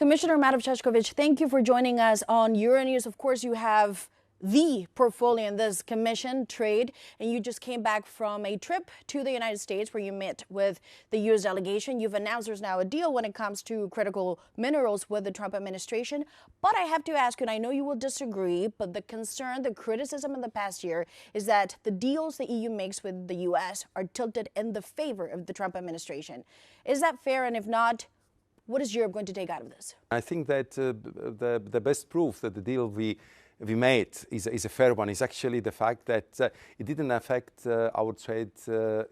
Commissioner Shfchevchevich, thank you for joining us on Yuronius. Of course, you have the portfolio in this commission, trade, and you just came back from a trip to the United States where you met with the U.S. delegation. You've announced there's now a deal when it comes to critical minerals with the Trump administration. But I have to ask you, and I know you will disagree, but the concern, the criticism in the past year is that the deals the EU makes with the U.S. are tilted in the favor of the Trump administration. Is that fair? And if not, what is Europe going to take out of this? I think that the best proof that the deal we made is a fair one is actually the fact that it didn't affect our trade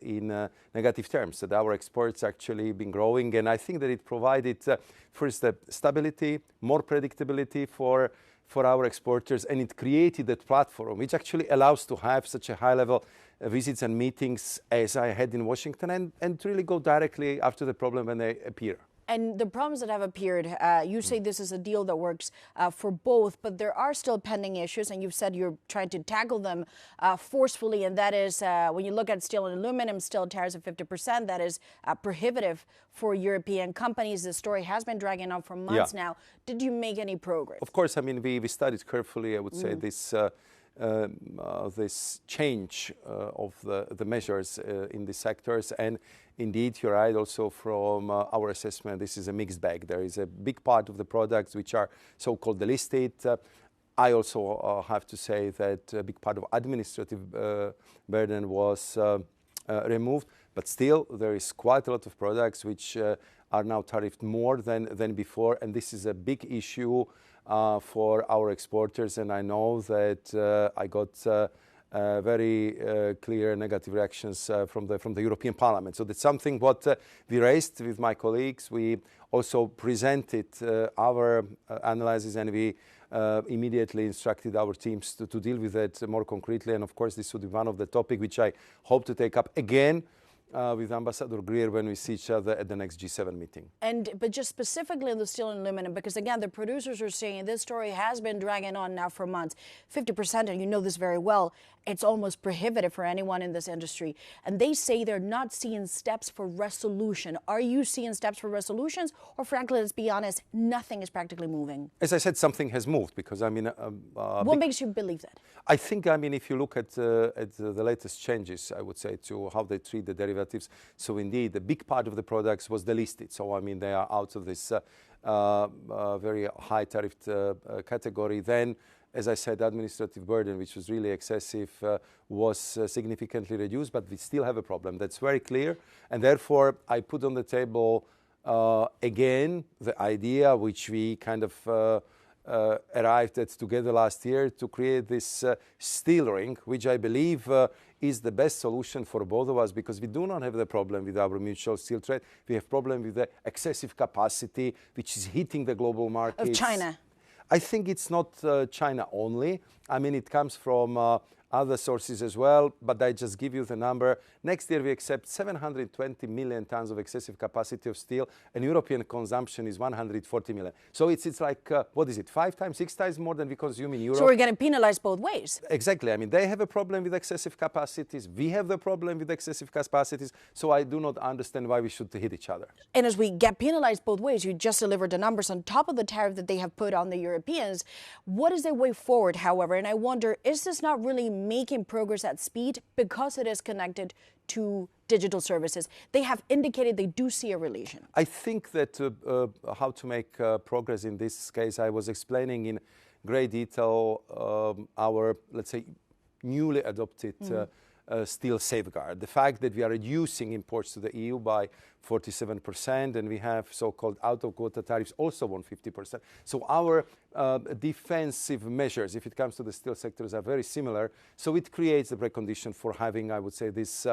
in negative terms, that our exports actually been growing. And I think that it provided first stability, more predictability for our exporters, and it created that platform which actually allows to have such a high level visits and meetings as I had in Washington and really go directly after the problem when they appear. And the problems that have appeared, you say this is a deal that works for both, but there are still pending issues, and you've said you're trying to tackle them forcefully, and that is when you look at steel and aluminum, steel tariffs of 50%, that is prohibitive for European companies. The story has been dragging on for months now. Did you make any progress? Of course, I mean, we studied carefully, I would say, this change of the measures in the sectors, and indeed you're right also from our assessment this is a mixed bag. There is a big part of the products which are so-called delisted. I also have to say that a big part of administrative burden was removed, but still there is quite a lot of products which are now tariffed more than before, and this is a big issue for our exporters, and I know that I got very clear negative reactions from the European Parliament. So that's something what we raised with my colleagues. We also presented our analysis, and we immediately instructed our teams to deal with it more concretely. And of course, this would be one of the topics which I hope to take up again with Ambassador Greer when we see each other at the next G7 meeting. But just specifically in the steel and aluminum, because again, the producers are saying this story has been dragging on now for months. 50%, and you know this very well, it's almost prohibitive for anyone in this industry. And they say they're not seeing steps for resolution. Are you seeing steps for resolutions? Or frankly, let's be honest, nothing is practically moving? As I said, something has moved because, I mean... what makes you believe that? I think, I mean, if you look at the latest changes, I would say, to how they treat the derivatives, so indeed, a big part of the products was delisted. So, I mean, they are out of this very high tariffed category. Then, as I said, administrative burden, which was really excessive, was significantly reduced, but we still have a problem. That's very clear. And therefore, I put on the table again the idea which we kind of arrived at together last year to create this steel ring, which I believe is the best solution for both of us, because we do not have the problem with our mutual steel trade. We have problem with the excessive capacity, which is hitting the global market. Of China? I think it's not China only. I mean, it comes from other sources as well, but I just give you the number. Next year we accept 720 million tons of excessive capacity of steel, and European consumption is 140 million. So it's like, what is it, 5 times, 6 times more than we consume in Europe? So we're getting penalized both ways. Exactly. I mean, they have a problem with excessive capacities. We have the problem with excessive capacities. So I do not understand why we should hit each other. And as we get penalized both ways, you just delivered the numbers on top of the tariff that they have put on the Europeans. What is their way forward, however? And I wonder, is this not really making progress at speed because it is connected to digital services? They have indicated they do see a relation. I think that how to make progress in this case, I was explaining in great detail our, let's say, newly adopted steel safeguard. The fact that we are reducing imports to the EU by 47%, and we have so-called out-of-quota tariffs also on 50%. So our defensive measures, if it comes to the steel sectors, are very similar. So it creates a precondition for having, I would say, this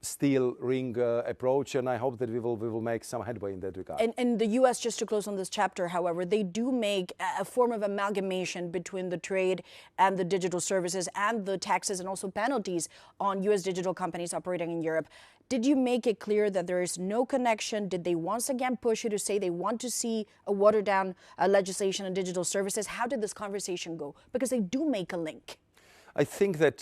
steel ring approach, and I hope that we will make some headway in that regard. And the U.S., just to close on this chapter, however, they do make a form of amalgamation between the trade and the digital services and the taxes and also penalties on U.S. digital companies operating in Europe. Did you make it clear that there is no connection? Did they once again push you to say they want to see a watered-down legislation on digital services? How did this conversation go? Because they do make a link. I think that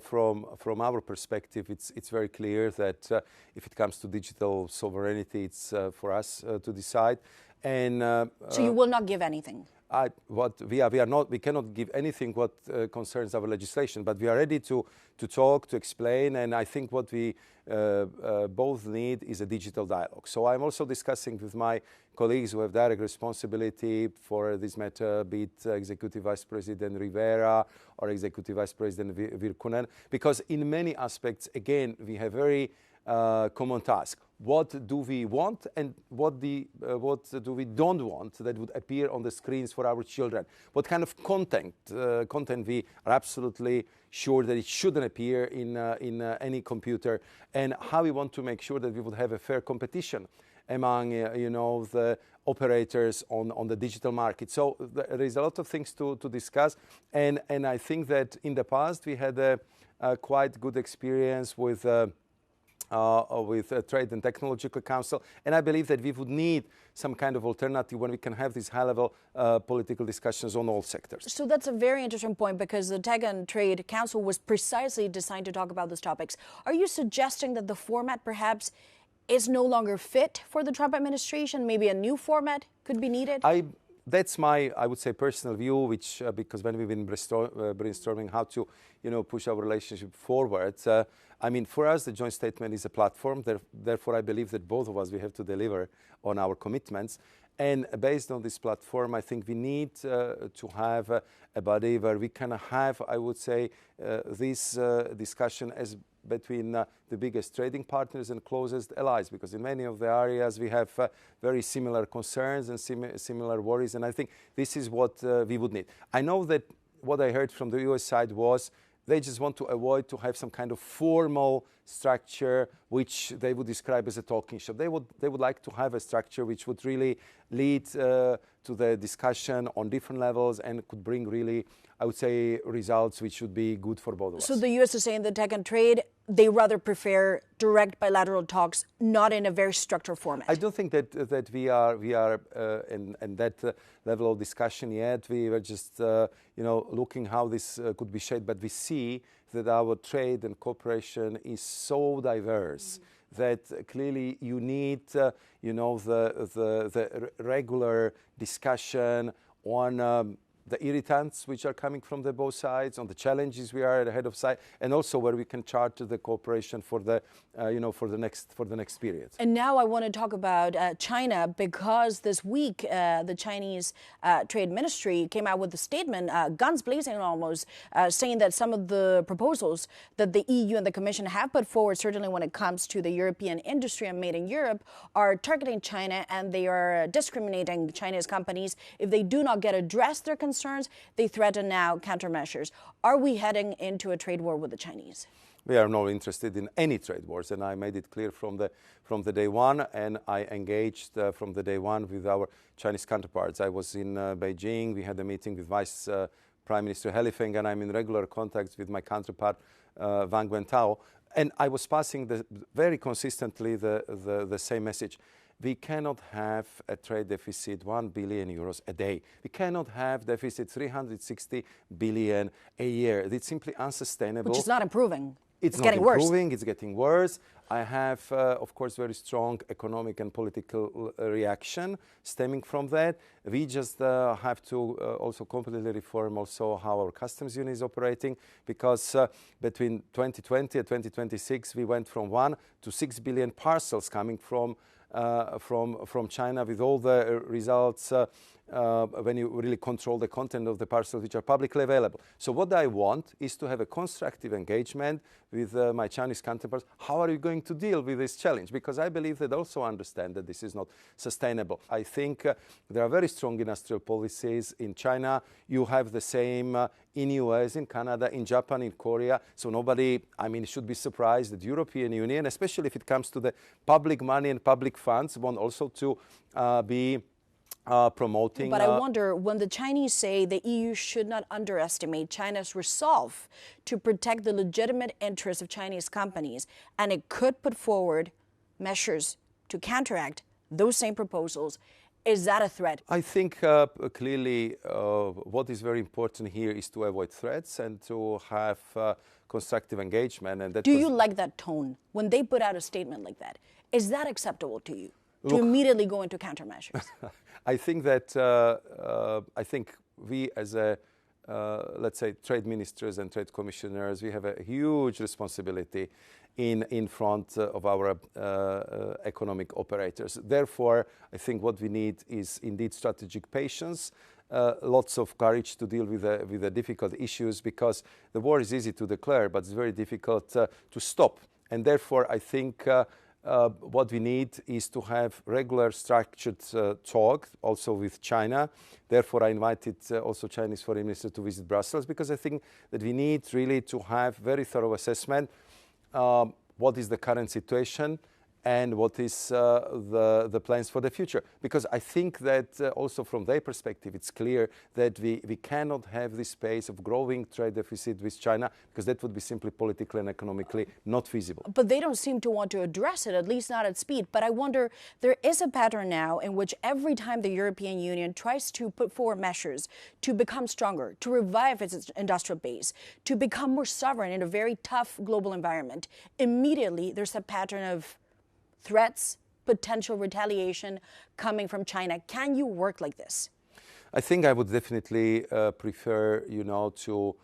from our perspective, it's very clear that if it comes to digital sovereignty, it's for us to decide. And so you will not give anything? We cannot give anything what concerns our legislation, but we are ready to talk, to explain, and I think what we both need is a digital dialogue. So I'm also discussing with my colleagues who have direct responsibility for this matter, be it Executive Vice President Rivera or Executive Vice President Virkkunen, because in many aspects, again, we have very common task. What do we want and what do we don't want that would appear on the screens for our children? What kind of content we are absolutely sure that it shouldn't appear in any computer, and how we want to make sure that we would have a fair competition among the operators on the digital market. So there is a lot of things to discuss, and I think that in the past we had a quite good experience with Trade and Technological Council, and I believe that we would need some kind of alternative when we can have these high-level political discussions on all sectors. So that's a very interesting point, because the Tech and Trade Council was precisely designed to talk about those topics. Are you suggesting that the format perhaps is no longer fit for the Trump administration? Maybe a new format could be needed? That's my, I would say, personal view, which because when we've been brainstorming how to, push our relationship forward, I mean, for us, the joint statement is a platform. Therefore, I believe that both of us, we have to deliver on our commitments. And based on this platform, I think we need to have a body where we can have, I would say, this discussion as between the biggest trading partners and closest allies, because in many of the areas we have very similar concerns and similar worries, and I think this is what we would need. I know that what I heard from the US side was they just want to avoid to have some kind of formal structure which they would describe as a talking shop. They would like to have a structure which would really lead to the discussion on different levels and could bring really, I would say, results which would be good for both of us. So the U.S. is saying that Tech and Trade, they rather prefer direct bilateral talks, not in a very structured format. I don't think that we are in that level of discussion yet. We were just looking how this could be shaped, but we see that our trade and cooperation is so diverse that clearly you need the regular discussion on the irritants which are coming from the both sides, on the challenges we are ahead of sight, and also where we can chart the cooperation for the for the next period. And now I want to talk about China, because this week the Chinese Trade Ministry came out with a statement, guns blazing almost, saying that some of the proposals that the EU and the Commission have put forward, certainly when it comes to the European industry and made in Europe, are targeting China, and they are discriminating Chinese companies. If they do not get addressed their concerns, they threaten now countermeasures. Are we heading into a trade war with the Chinese? We are not interested in any trade wars, and I made it clear from the day one, and I engaged from the day one with our Chinese counterparts. I was in Beijing. We had a meeting with Vice Prime Minister Helifeng, and I'm in regular contact with my counterpart Wang Wentao, and I was passing very consistently the same message. We cannot have a trade deficit 1 billion euros a day. We cannot have deficit 360 billion a year. It's simply unsustainable. Which is not improving. It's not getting improving, worse. It's getting worse. I have, of course, very strong economic and political reaction stemming from that. We just have to also completely reform also how our customs union is operating, because between 2020 and 2026, we went from 1 to 6 billion parcels coming from China, with all the results when you really control the content of the parcels which are publicly available. So what I want is to have a constructive engagement with my Chinese counterparts. How are you going to deal with this challenge? Because I believe they also understand that this is not sustainable. I think there are very strong industrial policies in China. You have the same in US, in Canada, in Japan, in Korea. So nobody, should be surprised that the European Union, especially if it comes to the public money and public funds, want also to be promoting. But I wonder, when the Chinese say the EU should not underestimate China's resolve to protect the legitimate interests of Chinese companies, and it could put forward measures to counteract those same proposals, is that a threat? I think clearly what is very important here is to avoid threats and to have constructive engagement. And that Do you like that tone when they put out a statement like that? Is that acceptable to you? to immediately go into countermeasures? I think that we as a let's say trade ministers and trade commissioners, we have a huge responsibility in front of our economic operators. Therefore, I think what we need is indeed strategic patience, lots of courage to deal with the difficult issues, because the war is easy to declare, but it's very difficult to stop. And therefore, I think what we need is to have regular structured talk also with China. Therefore, I invited also Chinese foreign minister to visit Brussels, because I think that we need really to have very thorough assessment. What is the current situation and what is the plans for the future? Because I think that also from their perspective, it's clear that we cannot have this space of growing trade deficit with China, because that would be simply politically and economically not feasible. But they don't seem to want to address it, at least not at speed. But I wonder, there is a pattern now in which every time the European Union tries to put forward measures to become stronger, to revive its industrial base, to become more sovereign in a very tough global environment, immediately there's a pattern of threats, potential retaliation coming from China. Can you work like this? I think I would definitely prefer, to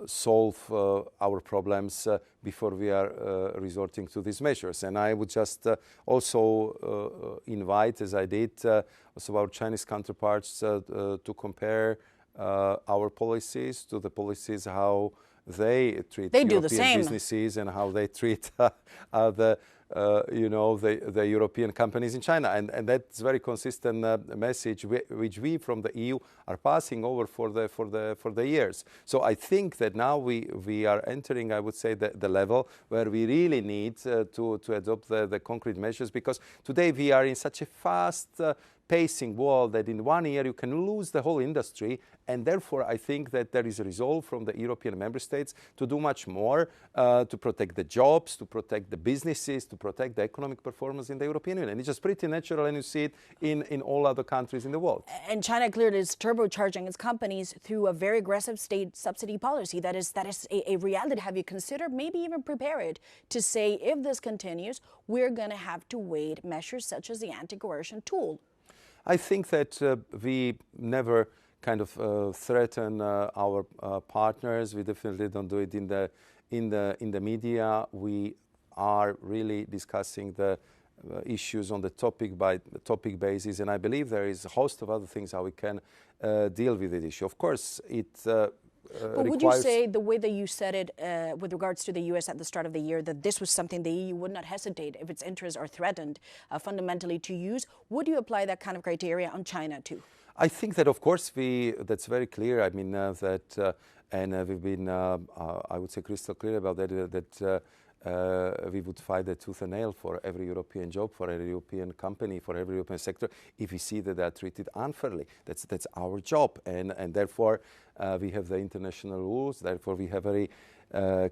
solve our problems before we are resorting to these measures. And I would just also invite, as I did, also our Chinese counterparts to compare our policies to the policies how they treat European businesses and how they treat the European companies in China. And that's very consistent message which we from the EU are passing over for the years. So I think that now we are entering, I would say, the level where we really need to adopt the concrete measures, because today we are in such a fast pacing world that in 1 year you can lose the whole industry. And therefore, I think that there is a resolve from the European member states to do much more to protect the jobs, to protect the businesses, to protect the economic performance in the European Union. It's just pretty natural, and you see it in all other countries in the world. And China clearly is turbocharging its companies through a very aggressive state subsidy policy. That is a reality. Have you considered, maybe even prepared, to say if this continues, we're going to have to wait measures such as the anti-coercion tool? I think that we never kind of threaten our partners. We definitely don't do it in the media. We are really discussing the issues on the topic by topic basis, and I believe there is a host of other things how we can deal with this issue. Of course, it. But would you say, the way that you said it with regards to the U.S. at the start of the year, that this was something the EU would not hesitate if its interests are threatened fundamentally to use? Would you apply that kind of criteria on China too? I think that, of course, that's very clear. I mean, and we've been, I would say, crystal clear about that we would fight the tooth and nail for every European job, for every European company, for every European sector, if we see that they are treated unfairly. That's our job, and therefore we have the international rules. Therefore, we have very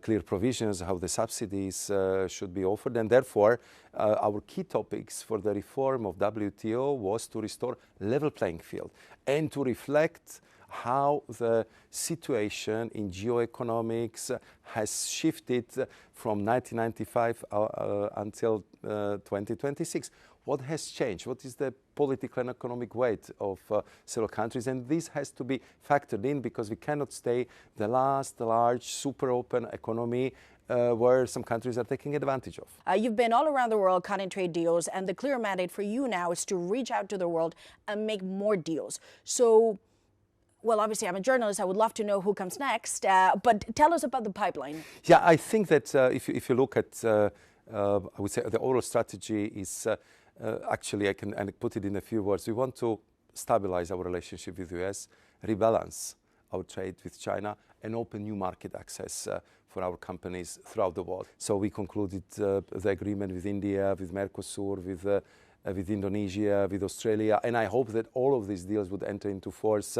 clear provisions how the subsidies should be offered, and therefore our key topics for the reform of WTO was to restore level playing field and to reflect how the situation in geoeconomics has shifted from 1995 until 2026. What has changed? What is the political and economic weight of several countries? And this has to be factored in, because we cannot stay the last large super open economy where some countries are taking advantage of. You've been all around the world cutting trade deals, and the clear mandate for you now is to reach out to the world and make more deals. So, well, obviously, I'm a journalist. I would love to know who comes next. But tell us about the pipeline. Yeah, I think that if you look at, I would say, the overall strategy is actually, I can put it in a few words. We want to stabilize our relationship with the US, rebalance our trade with China, and open new market access for our companies throughout the world. So we concluded the agreement with India, with Mercosur, with Indonesia, with Australia, and I hope that all of these deals would enter into force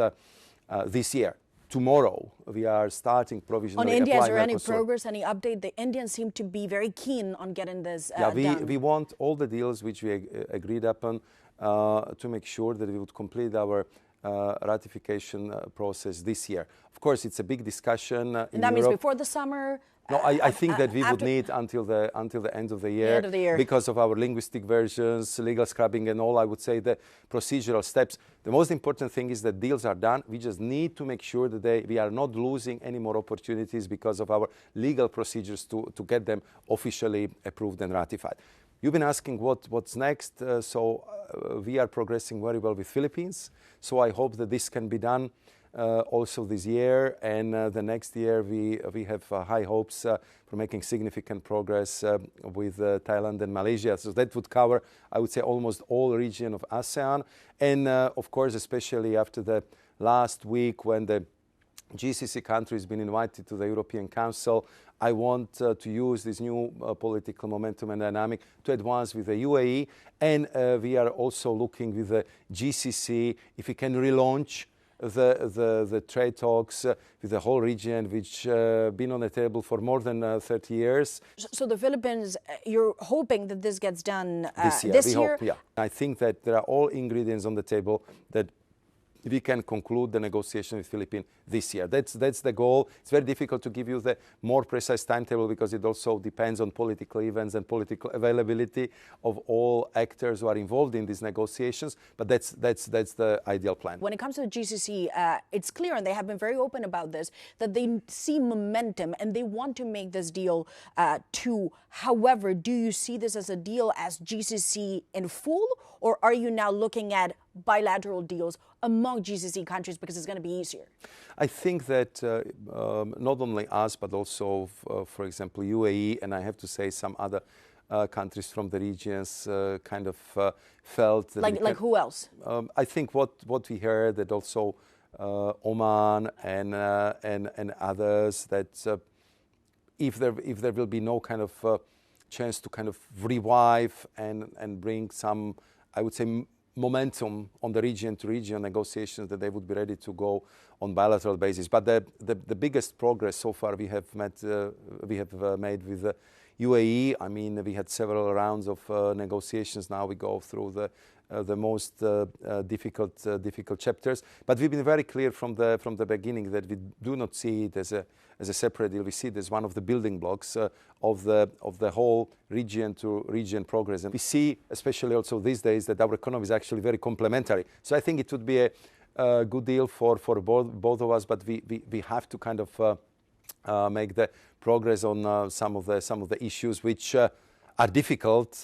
this year. Tomorrow, we are starting provisionally. On India, is there any progress, any update? The Indians seem to be very keen on getting this done. We want all the deals which we agreed upon to make sure that we would complete our ratification process this year. Of course, it's a big discussion in and that Europe. means before the summer? No, I think that we would need until the end of the year, because of our linguistic versions, legal scrubbing and all. I would say the procedural steps. The most important thing is that deals are done. We just need to make sure that we are not losing any more opportunities because of our legal procedures to get them officially approved and ratified. You've been asking what's next. We are progressing very well with Philippines. So I hope that this can be done also this year, and the next year we have high hopes for making significant progress with Thailand and Malaysia. So that would cover, I would say, almost all region of ASEAN, and of course, especially after the last week when the GCC countries been invited to the European Council, I want to use this new political momentum and dynamic to advance with the UAE, and we are also looking with the GCC if we can relaunch the trade talks with the whole region, which been on the table for more than 30 years. So the Philippines, you're hoping that this gets done this year? This we year? Hope, yeah. I think that there are all ingredients on the table that we can conclude the negotiation with Philippines this year. That's the goal. It's very difficult to give you the more precise timetable because it also depends on political events and political availability of all actors who are involved in these negotiations. But that's the ideal plan. When it comes to the GCC, it's clear, and they have been very open about this, that they see momentum and they want to make this deal too. However, do you see this as a deal as GCC in full, or are you now looking at bilateral deals among GCC countries because it's going to be easier? I think that not only us, but also, for example, UAE, and I have to say some other countries from the regions kind of felt that like who else? I think what we heard, that also Oman and others, that if there will be no kind of chance to kind of revive and bring some, I would say, momentum on the region-to-region negotiations, that they would be ready to go on bilateral basis. But the biggest progress so far we have made with the UAE. I mean, we had several rounds of negotiations. Now we go through the most difficult chapters. But we've been very clear from the beginning that we do not see it as a separate deal. We see it as one of the building blocks of the whole region-to-region progress. And we see, especially also these days, that our economy is actually very complementary. So I think it would be a good deal for both of us. But we have to kind of make the progress on some of the issues which are difficult,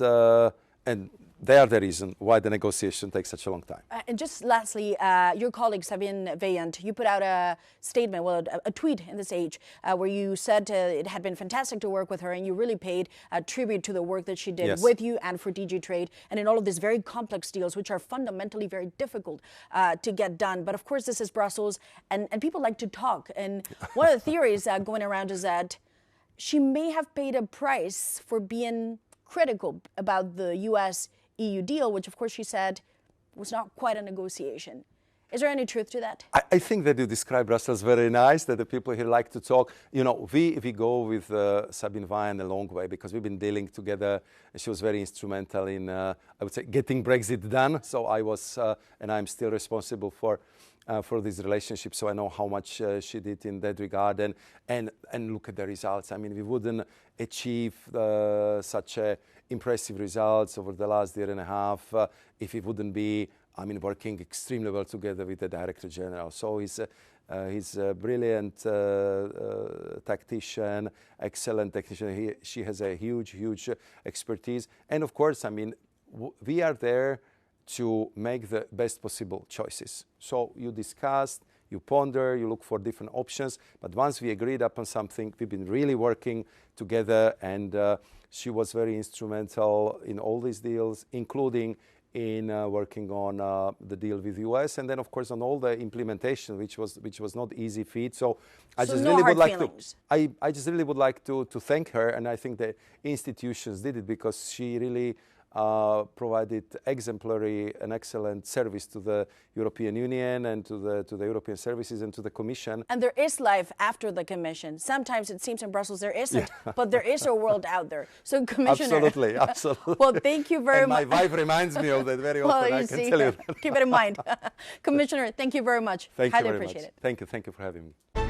and they are the reason why the negotiation takes such a long time. And just lastly, your colleague Sabine Weyand, you put out a statement, well, a tweet in this age, where you said it had been fantastic to work with her, and you really paid tribute to the work that she did with you and for DG Trade, and in all of these very complex deals, which are fundamentally very difficult to get done. But of course, this is Brussels, and people like to talk. And one of the theories going around is that she may have paid a price for being critical about the U.S.-EU deal, which of course she said was not quite a negotiation. Is there any truth to that? I think that you describe Brussels very nice, that the people here like to talk. You know, we go with Sabine Weyand a long way because we've been dealing together. She was very instrumental in, I would say, getting Brexit done. So I was, and I'm still responsible for this relationship. So I know how much she did in that regard. And look at the results. I mean, we wouldn't achieve such impressive results over the last year and a half if it wouldn't be, I mean, working extremely well together with the Director General. So he's a brilliant tactician, excellent technician. She has a huge expertise. And of course, I mean, we are there to make the best possible choices. So you discuss, you ponder, you look for different options. But once we agreed upon something, we've been really working together. And she was very instrumental in all these deals, including in working on the deal with the US, and then of course on all the implementation, which was not easy feat. So I just really would like to thank her, and I think the institutions did it because she really provided exemplary and excellent service to the European Union and to the European services and to the Commission. And there is life after the Commission. Sometimes it seems in Brussels there isn't, but there is a world out there. So, Commissioner. Absolutely, absolutely. Well, thank you very much. My wife reminds me of that very often. Well, I can tell you that. Keep it in mind. Commissioner, thank you very much. Thank Highly you very appreciate much. it. Thank you for having me.